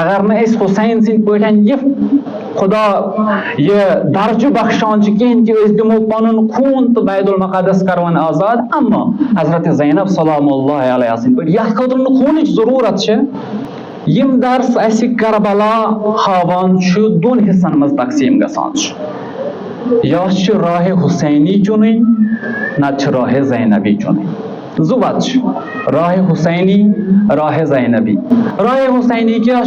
اگر نہ اس حسین سن پٹھن یہ خدا یہ درجہ بخشان کہین کہ اس دمو پنن خون تو بیت المقدس کرون آزاد، اما حضرت زینب سلام اللہ علیہ سن پہ یہ خاطر خونچ ضرورت یم درس اس کربلا ہاوان دون حصن مز تقسیم گسان یا راہ حسینی چنن نہ راہ زینبی چنن زوت راہ حسینی راہ زینبی راہ حسینی کیا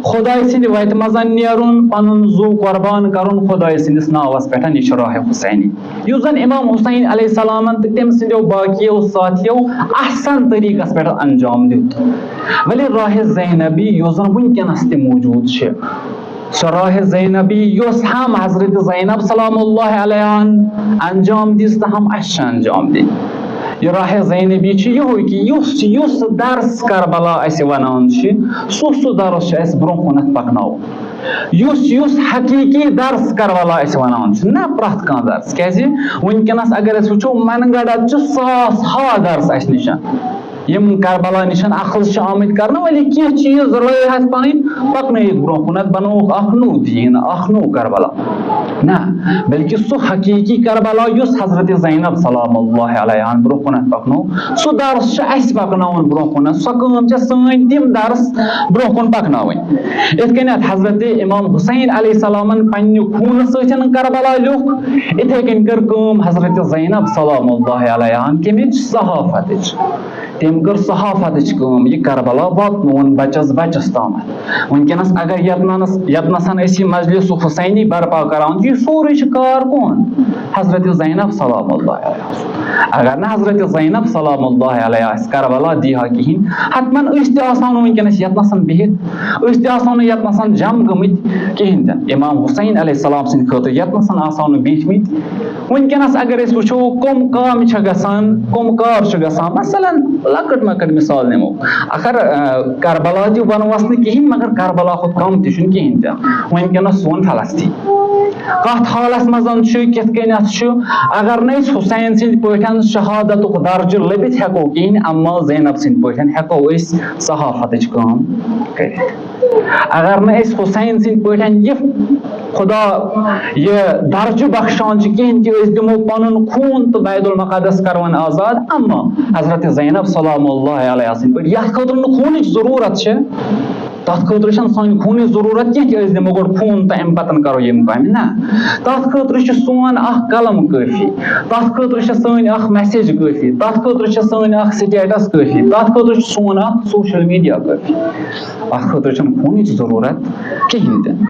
خدای سند وت مز نیرن پن زو قربان کرن خدای سندس ناوس پہ یہ راہ حسینی اس زن امام حسین علیہ السلام تو تم سندو باقیو ساتھیو احسن طریقس پہ انجام دیت ولی راہ زینبی اس زن ونکس تہ موجود سو راہ زینبی یس ہم حضرت زینب سلام اللہ علیہ انجام دس تو ہم اس انجام دیں یہ راہ زینبی یہ کہ یس درس کربلا اس ونان سہ درس اس برو کن پکناو یس حقیقی درس کربلا اس ونان نہ پرت کان درس کی ونکس اگر اس وچو من گڑھ ساس ہا درس اس نشان یم کربلا نشان اخذ آمد کرنا ولی کی چیز رائے پن پکنیت برو کن بنوک اخ نو دین اخ نو کربلا نہ بلکہ سو حقیقی کربلا یس حضرت زینب سلام اللہ علیہ برو کن پکنو سو درس اس پکناون برو کن سو کام سن تم درس برو کن پکناون ات کنیت حضرت امام حسین علیہ السلام پنہ خون ستن کربلا لوک اتھے کن کر کام حضرت زینب سلام اللہ علیہ کمچ صحافت تم کر صحافت کام یہ کربلا واتنون بچس بچس تام ونکس اگر یتنسن اسی مجلس حسینی برپا کران یہ سوری کار کون حضرت زینب سلام اللہ علیہ اگر نہ حضرت زینب سلام اللہ علیہ کربلا دیہا کہین حتمن اس تہ ونکس یتنسن بہت اس تہ یتنسن جم گمت کہین تہ امام حسین علیہ السلام سند خاطر یتنسن آسان بہت مت ونکس اگر اس وچو کم کام گسان کم کار گسان مثلا لکٹ مکٹ مثال نمو اگر کربلا تہ ونوس نا کہین مگر کربلا کھت کم تہ کہین تہ ونکس سون فلسطین کت حالس مزن کت کنت اگر نا حسین سند پٹھن شہادت درجہ لبت ہیکو کہین اما زینب سند پٹھن ہیکو اس صحافت کام کرت اگر نا حسین سند پٹھن یہ خدا یہ درجہ بخشان کہین کہ اس دمو پنن خون تو بیت المقدس کرون آزاد، اما حضرت زینب سلام اللہ علیہ سند پہ یہ خاطر خونچ ضرورت تر خاطر سان خون ضرورت کی اس دمو گوڑ خون تو ام پتن کرو یم کام نا تر خاطر سون اخ قلم کافی تر خاطر سن اخ میسیج کافی تر خاطر سن اخ سٹیٹس کافی تر خاطر سون اخ سوشل میڈیا کافی اتھ خاطر خونچ ضرورت کہین تہ